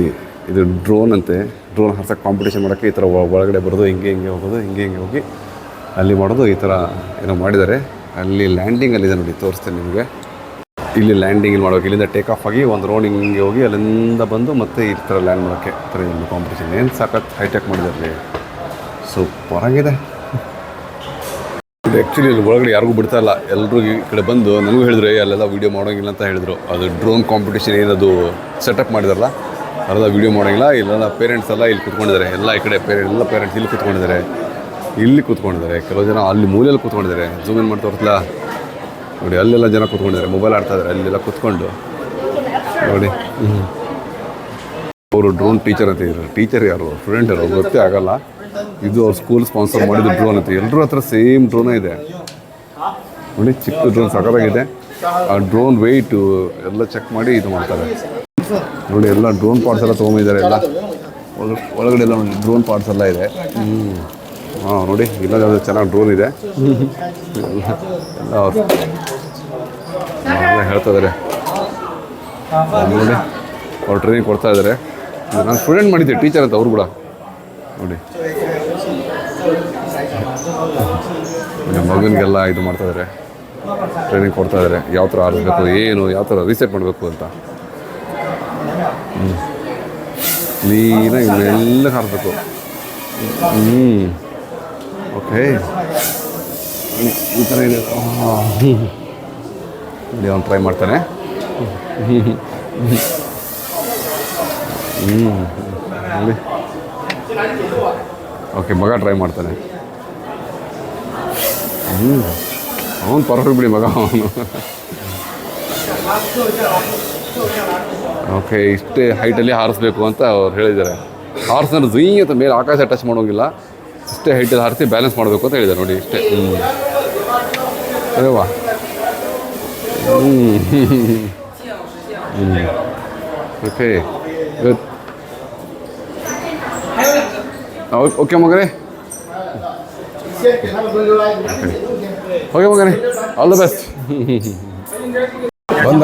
ಇದು ಡ್ರೋನ್ ಅಂತೆ. ಡ್ರೋನ್ ಹಾರ್ಸೋಕ್ಕೆ ಕಾಂಪಿಟೇಷನ್ ಮಾಡೋಕ್ಕೆ ಈ ಥರ ಒಳಗಡೆ ಬರೋದು, ಹಿಂಗೆ ಹೋಗೋದು, ಹಿಂಗೆ ಹೋಗಿ ಅಲ್ಲಿ ಮಾಡೋದು. ಈ ಥರ ಏನೋ ಮಾಡಿದ್ದಾರೆ. ಅಲ್ಲಿ ಲ್ಯಾಂಡಿಂಗಲ್ಲಿದೆ ನೋಡಿ, ತೋರಿಸ್ತೇನೆ ನಿಮಗೆ. ಇಲ್ಲಿ ಲ್ಯಾಂಡಿಂಗ್ ಇಲ್ಲಿ ಮಾಡೋಕೆ, ಇಲ್ಲಿಂದ ಟೇಕ್ ಆಫ್ ಆಗಿ ಒಂದು ರೌಂಡ್ ಹಿಂಗೆ ಹೋಗಿ ಅಲ್ಲಿಂದ ಬಂದು ಮತ್ತೆ ಈ ಥರ ಲ್ಯಾಂಡ್ ಮಾಡೋಕ್ಕೆ ಈ ಥರ ಒಂದು ಕಾಂಪಿಟೇಷನ್. ಏನು ಸಾಕತ್ತು ಹೈಟೆಕ್ ಮಾಡಿದ್ದಾರೆ, ಸೂಪರ್ ಆಗಿದೆ. ಇದು ಆ್ಯಕ್ಚುಲಿ ಇಲ್ಲಿ ಒಳಗಡೆ ಯಾರಿಗೂ ಬಿಡ್ತಾ ಇಲ್ಲ. ಎಲ್ಲರೂ ಈ ಕಡೆ ಬಂದು ನನಗೂ ಹೇಳಿದ್ರು ಅಲ್ಲೆಲ್ಲ ವೀಡಿಯೋ ಮಾಡೋಂಗಿಲ್ಲ ಅಂತ ಹೇಳಿದ್ರು. ಅದು ಡ್ರೋನ್ ಕಾಂಪಿಟೇಷನ್ ಏನದು ಸೆಟಪ್ ಮಾಡಿದಾರಲ್ಲ ಅದೆಲ್ಲ ವೀಡಿಯೋ ಮಾಡೋಂಗಿಲ್ಲ. ಇಲ್ಲೆಲ್ಲ ಪೇರೆಂಟ್ಸ್ ಎಲ್ಲ ಇಲ್ಲಿ ಕೂತ್ಕೊಂಡಿದ್ದಾರೆ. ಎಲ್ಲ ಈ ಕಡೆ ಎಲ್ಲ ಪೇರೆಂಟ್ಸ್ ಇಲ್ಲಿ ಕೂತ್ಕೊಂಡಿದ್ದಾರೆ. ಕೆಲವು ಜನ ಅಲ್ಲಿ ಮೂಲೆಯಲ್ಲಿ ಕೂತ್ಕೊಂಡಿದ್ದಾರೆ. ಝೂಮ್ ಇನ್ ಮಾಡಿ ತೋರಿಸಲ್ಲ ನೋಡಿ, ಅಲ್ಲೆಲ್ಲ ಜನ ಕೂತ್ಕೊಂಡಿದ್ದಾರೆ, ಮೊಬೈಲ್ ಆಡ್ತಾ ಇದ್ದಾರೆ ಅಲ್ಲೆಲ್ಲ ಕೂತ್ಕೊಂಡು ನೋಡಿ. ಅವರು ಡ್ರೋನ್ ಟೀಚರ್ ಅಂತ ಇದ್ದಾರೆ. ಟೀಚರ್ ಯಾರು, ಸ್ಟೂಡೆಂಟ್ ಯಾರು ಗೊತ್ತೇ ಆಗಲ್ಲ. ಇದು ಅವ್ರ ಸ್ಕೂಲ್ ಸ್ಪಾನ್ಸರ್ ಮಾಡಿದ ಡ್ರೋನ್ ಅಂತ. ಎಲ್ಲರೂ ಹತ್ರ ಸೇಮ್ ಡ್ರೋನೇ ಇದೆ ನೋಡಿ. ಚಿಕ್ಕ ಡ್ರೋನ್ ಸಖತ್ತಾಗಿದೆ. ಆ ಡ್ರೋನ್ ವೆಯ್ಟು ಎಲ್ಲ ಚೆಕ್ ಮಾಡಿ ಇದು ಮಾಡ್ತಾರೆ ನೋಡಿ. ಎಲ್ಲ ಡ್ರೋನ್ ಪಾರ್ಟ್ಸ್ ಎಲ್ಲ ತೊಗೊಂಡಿದ್ದಾರೆ. ಎಲ್ಲ ಒಳಗಡೆ ಎಲ್ಲ ಡ್ರೋನ್ ಪಾರ್ಟ್ಸ್ ಎಲ್ಲ ಇದೆ. ಹಾಂ ನೋಡಿ, ಇಲ್ಲ ಚೆನ್ನಾಗಿ ಡ್ರೋನ್ ಇದೆ. ಎಲ್ಲ ಅವ್ರು ಹೇಳ್ತಾ ಇದ್ದಾರೆ ನೋಡಿ. ಅವ್ರು ಟ್ರೈನಿಂಗ್ ಕೊಡ್ತಾ ಇದ್ದಾರೆ. ನಾನು ಸ್ಟೂಡೆಂಟ್ ಮಾಡಿದ್ದೆ, ಟೀಚರ್ ಅಂತ ಅವ್ರು ಕೂಡ ನೋಡಿ. ನಮ್ಮ ಮಗನಿಗೆಲ್ಲ ಇದು ಮಾಡ್ತಾ ಇದ್ದಾರೆ, ಟ್ರೈನಿಂಗ್ ಕೊಡ್ತಾ ಇದ್ದಾರೆ. ಯಾವ ಥರ ಆಡಿಸ್ಬೇಕು, ಏನು ಯಾವ ಥರ ರೀಸೆಟ್ ಮಾಡಬೇಕು ಅಂತ. ಕ್ಲೀನಾಗಿ ಇವನ್ನೆಲ್ಲ ಹಾರಿಸ್ಬೇಕು. ಓಕೆ, ಈ ಥರ ಇದೆ ನೋಡಿ. ಅವ್ನು ಟ್ರೈ ಮಾಡ್ತಾನೆ. ನೋಡಿ. ಓಕೆ, ಮಗ ಟ್ರೈ ಮಾಡ್ತಾನೆ. ಅವನು ಪರ್ಫೆಕ್ಟ್ ಬಿಡಿ ಮಗ ಅವನು. ಓಕೆ, ಇಷ್ಟೇ ಹೈಟಲ್ಲಿ ಹಾರಿಸ್ಬೇಕು ಅಂತ ಅವ್ರು ಹೇಳಿದ್ದಾರೆ. ಹಾರಿಸಿದ್ರೆ ಝೀ ಅಂತ ಮೇಲೆ ಆಕಾಶ ಟಚ್ ಮಾಡೋಂಗಿಲ್ಲ, ಇಷ್ಟೇ ಹೈಟಲ್ಲಿ ಹಾರಿಸಿ ಬ್ಯಾಲೆನ್ಸ್ ಮಾಡಬೇಕು ಅಂತ ಹೇಳಿದ್ದಾರೆ ನೋಡಿ. ಇಷ್ಟೇ. ಅದೇವಾ. Okay, good. ಓಕೆ ಮಗನೇ, ಓಕೆ ಮಗನೇ, ಆಲ್ ದ ಬೆಸ್ಟ್. ಬಂದ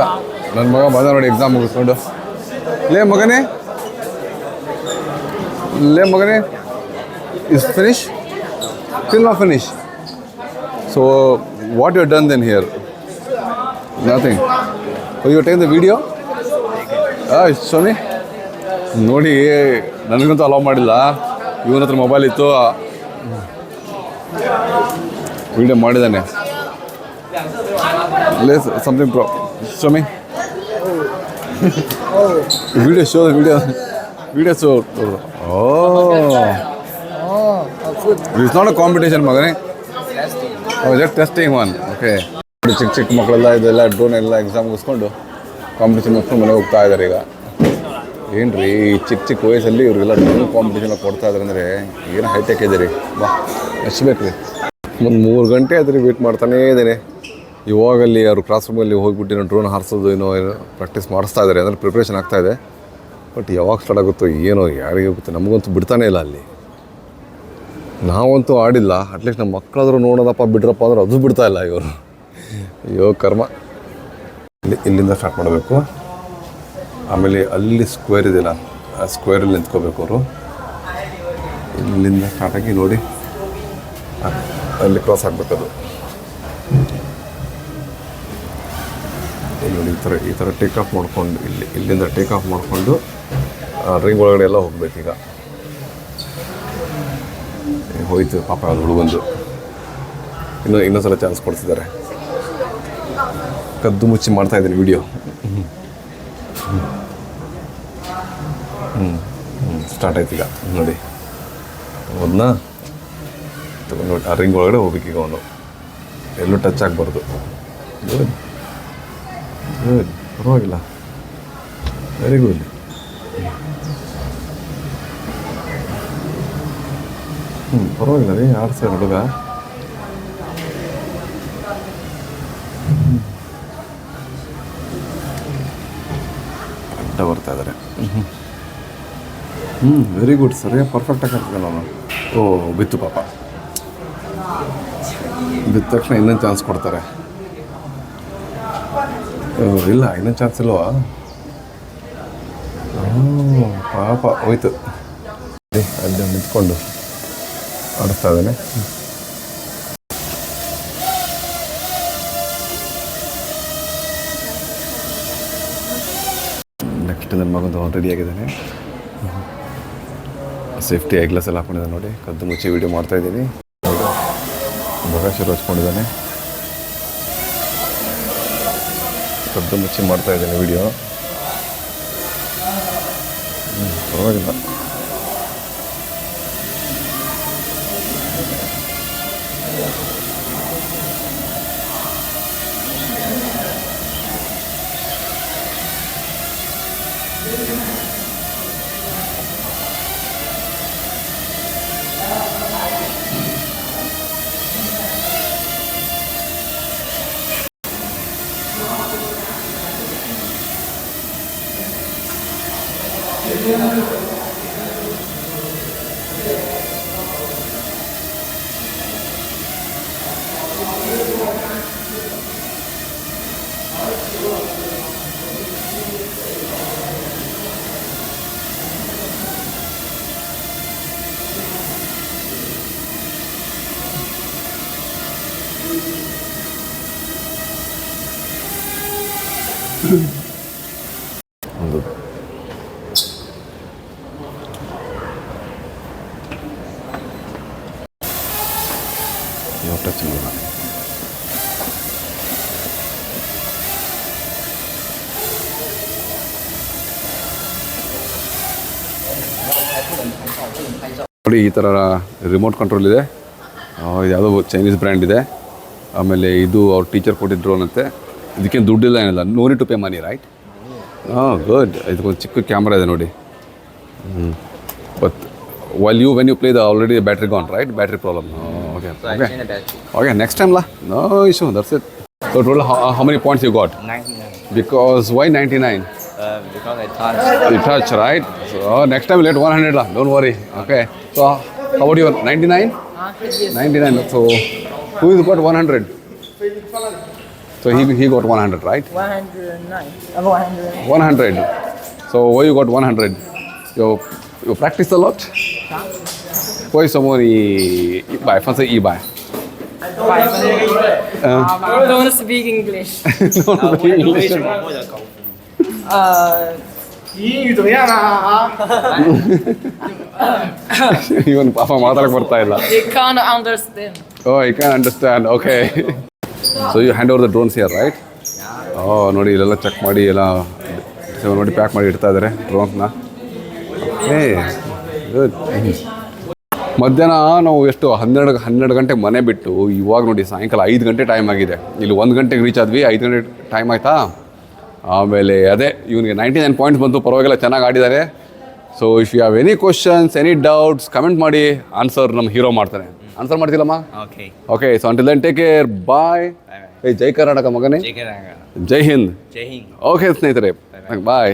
ನನ್ನ ಮಗ ಬಂದ ನೋಡಿ, ಎಕ್ಸಾಮ್ ಮುಗಿಸ್ಕೊಂಡು. ಲೇ ಮಗನೇ is finished? Still not finished. So what you have done then here? Nothing. Oh, you taken the video? Show me. ನೋಡಿ, ನನಗಂತೂ ಅಲೋ ಮಾಡಿಲ್ಲ. ಇವನ ಹತ್ರ ಮೊಬೈಲ್ ಇತ್ತು, ವಿಡಿಯೋ ಮಾಡಿದ್ದಾನೆ. Something show me. Video show show. It's not a competition ಮಗನೇ, just testing one. Okay, ಚಿಕ್ಕ ಮಕ್ಕಳೆಲ್ಲ ಇದೆಲ್ಲ ಡ್ರೋನ್ ಎಲ್ಲ ಎಕ್ಸಾಮ್ ಮುಗಿಸ್ಕೊಂಡು ಕಾಂಪಿಟೇಷನ್ ಮುಗಿಸ್ಕೊಂಡು ಮನೆಗೆ ಹೋಗ್ತಾ ಇದ್ದಾರೆ. ಈಗ ಏನು ರೀ, ಚಿಕ್ಕ ವಯಸ್ಸಲ್ಲಿ ಇವ್ರಿಗೆಲ್ಲ ಡ್ರೋನ್ ಕಾಂಪಿಟೇಷನ್ ಕೊಡ್ತಾ ಇದ್ದಾರೆ ಅಂದರೆ ಏನು ಹೈಟೆಕ್ ಇದೆ ರೀ. ಬಾ, ಎಷ್ಟು ಬೇಕು ರೀ. ಒಂದು 3 ಗಂಟೆ ಆದ್ರೆ ವೇಟ್ ಮಾಡ್ತಾನೇ ಇದ್ದೇನೆ. ಇವಾಗಲ್ಲಿ ಅವರು ಕ್ಲಾಸ್ ರೂಮಲ್ಲಿ ಹೋಗಿಬಿಟ್ಟು ಡ್ರೋನ್ ಹಾರಿಸೋದು ಏನೋ ಪ್ರಾಕ್ಟೀಸ್ ಮಾಡಿಸ್ತಾ ಇದ್ದಾರೆ, ಅಂದರೆ ಪ್ರಿಪ್ರೇಷನ್ ಆಗ್ತಾಯಿದೆ. ಬಟ್ ಯಾವಾಗ ಸ್ಟಾರ್ಟ್ ಆಗುತ್ತೋ ಏನೋ ಯಾರಿಗೆ ಹೋಗುತ್ತೆ. ನಮಗಂತೂ ಬಿಡ್ತಾನೆ ಇಲ್ಲ ಅಲ್ಲಿ. ನಾವಂತೂ ಆಡಿಲ್ಲ, ಅಟ್ಲೀಸ್ಟ್ ನಮ್ಮ ಮಕ್ಕಳಾದರೂ ನೋಡೋದಪ್ಪ ಬಿಡ್ರಪ್ಪ ಅಂದ್ರೆ ಅದು ಬಿಡ್ತಾ ಇಲ್ಲ ಇವರು. ಅಯ್ಯೋ ಕರ್ಮ. ಇಲ್ಲಿಂದ ಸ್ಟಾರ್ಟ್ ಮಾಡಬೇಕು. ಆಮೇಲೆ ಅಲ್ಲಿ ಸ್ಕ್ವೇರ್ ಇದೆಯಲ್ಲ, ಆ ಸ್ಕ್ವೇರಲ್ಲಿ ನಿಂತ್ಕೋಬೇಕು ಅವರು. ಇಲ್ಲಿಂದ ಸ್ಟಾರ್ಟಾಗಿ ನೋಡಿ ಅಲ್ಲಿ ಕ್ರಾಸ್ ಆಗಬೇಕದು. ನೋಡಿ, ಈ ಥರ ಟೇಕ್ ಆಫ್ ಮಾಡ್ಕೊಂಡು ಇಲ್ಲಿಂದ ಟೇಕ್ ಆಫ್ ಮಾಡಿಕೊಂಡು ರಿಂಗ್ ಒಳಗಡೆ ಎಲ್ಲ ಹೋಗ್ಬೇಕೀಗ. ಹೋಯ್ತು ಪಾಪ ಅದು ಹುಡುಗಂದು. ಇನ್ನೊಂದ್ಸಲ ಚಾನ್ಸ್ ಕೊಡ್ತಿದ್ದಾರೆ. ಕದ್ದು ಮುಚ್ಚಿ ಮಾಡ್ತಾಯಿದ್ದೀನಿ ವಿಡಿಯೋ. ಸ್ಟಾರ್ಟ್ ಆಯ್ತು ಈಗ ನೋಡಿ ಅದನ್ನ ತಗೊಂಡು ಆ ರಿಂಗ್ ಒಳಗಡೆ ಹೋಗ್ಬೇಕು ಈಗ ಅವನು ಎಲ್ಲೂ ಟಚ್ ಆಗಬಾರ್ದು. ಗುಡ್ ಗುಡ್, ಪರವಾಗಿಲ್ಲ, ವೆರಿ ಗುಡ್. ಪರವಾಗಿಲ್ಲ ರೀ, ಆಡ್ಸ ಹುಡುಗ. ಅಡ್ಡ ಬರ್ತಾ ಇದ್ದಾರೆ. ವೆರಿ ಗುಡ್, ಸರಿಯಾಗಿ ಪರ್ಫೆಕ್ಟಾಗಿ ಆಗ್ತದೆ ನಾನು. ಓ ಬಿತ್ತು ಪಾಪ, ಬಿದ್ದ ತಕ್ಷಣ ಇನ್ನೊಂದು ಚಾನ್ಸ್ ಕೊಡ್ತಾರೆ. ಇಲ್ಲ ಇನ್ನೊಂದು ಚಾನ್ಸ್ ಇಲ್ವಾ? ಪಾಪ ಹೋಯ್ತು. ಅಲ್ಲಿ ನಿಂತ್ಕೊಂಡು ಆಡಿಸ್ತಾ ಇದ್ದಾನೆ. ನೆಕ್ಸ್ಟ್ ನನ್ನ ಮಗಂದು ರೆಡಿ ಆಗಿದ್ದಾನೆ. ಸೇಫ್ಟಿ ಐ ಗ್ಲಾಸ್ ಎಲ್ಲ ಹಾಕೊಂಡಿದ್ದಾನೆ ನೋಡಿ. ಕದ್ದು ಮುಚ್ಚಿ ವೀಡಿಯೋ ಮಾಡ್ತಾಯಿದ್ದೀನಿ. ಬಗ ಶುರು ಹಚ್ಕೊಂಡಿದ್ದಾನೆ. ಕದ್ದು ಮುಚ್ಚಿ ಮಾಡ್ತಾಯಿದ್ದಾನೆ ವೀಡಿಯೋ. ಪರವಾಗಿಲ್ಲ. ಒಂದು ಟಚ್ ಮಾಡೋಣ. ನೋಡಿ ಈ ಥರ ರಿಮೋಟ್ ಕಂಟ್ರೋಲ್ ಇದೆ. ಇದು ಯಾವುದೋ ಚೈನೀಸ್ ಬ್ರ್ಯಾಂಡ್ ಇದೆ. ಆಮೇಲೆ ಇದು ಅವ್ರ ಟೀಚರ್ ಕೊಟ್ಟಿದ್ದ ಡ್ರೋನ್ ಅಂತೆ. ಇದಕ್ಕೇನು ದುಡ್ಡಿಲ್ಲ ಏನಿಲ್ಲ, no need to pay money, right? Good. ಇದಕ್ಕೊಂದು ಚಿಕ್ಕ ಕ್ಯಾಮ್ರಾ ಇದೆ ನೋಡಿ. But when you play the already battery gone, right? Battery problem. Okay, next time lah. No issue, that's it. So total how many points you got? 99. Because why 99? Because I touched. You touch, right? So next time we'll get 100 lah. Don't worry. Okay. So how about you? 99? 99. So who is got 100? So he got 100, right? 109. 100. 100. So why you got 100? You practice a lot? Why someone e-buy? Fancy e-buy? Don't speak English. English. 英语怎么样啊？ ಇವನು ಪಾಪ ಮಾತಾಡಕ್ಕೆ ಬರ್ತಾ ಇಲ್ಲ. They can't understand. Oh, I can understand. Okay. So you hand over the drones here, right? Oh, ನೋಡಿ ಇಲ್ಲೆಲ್ಲ check ಮಾಡಿ ಎಲ್ಲ ನೋಡಿ ಪ್ಯಾಕ್ ಮಾಡಿ ಇಡ್ತಾ ಇದ್ದಾರೆ ಡ್ರೋನ್ಸ್ನ. Okay, good. ಮಧ್ಯಾಹ್ನ ನಾವು ಎಷ್ಟು 12 ಗಂಟೆಗೆ ಮನೆ ಬಿಟ್ಟು ಇವಾಗ ನೋಡಿ ಸಾಯಂಕಾಲ 5 ಗಂಟೆ ಟೈಮ್ ಆಗಿದೆ. ಇಲ್ಲಿ 1 ಗಂಟೆಗೆ ರೀಚ್ ಆದ್ವಿ, 5 ಗಂಟೆ ಟೈಮ್ ಆಯಿತಾ. ಆಮೇಲೆ ಅದೇ ಇವನಿಗೆ 99 ಪಾಯಿಂಟ್ಸ್ ಬಂತು, ಪರವಾಗಿಲ್ಲ, ಚೆನ್ನಾಗಿ ಆಡಿದ್ದಾರೆ. So if you have any questions, any doubts, comment ಮಾಡಿ, ಆನ್ಸರ್ ನಮ್ಮ ಹೀರೋ ಮಾಡ್ತಾನೆ. ಆನ್ಸರ್ ಮಾಡ್ತಿಲ್ಲಮ್ಮ? Okay. Okay, so until then take care, bye. ಜೈ ಕರ್ನಾಟಕ ಮಗನೇ, Jai Karanga. ಜೈ ಹಿಂದ್. Jai Hind. ಓಕೆ ಸ್ನೇಹಿತರೆ, ಬಾಯ್.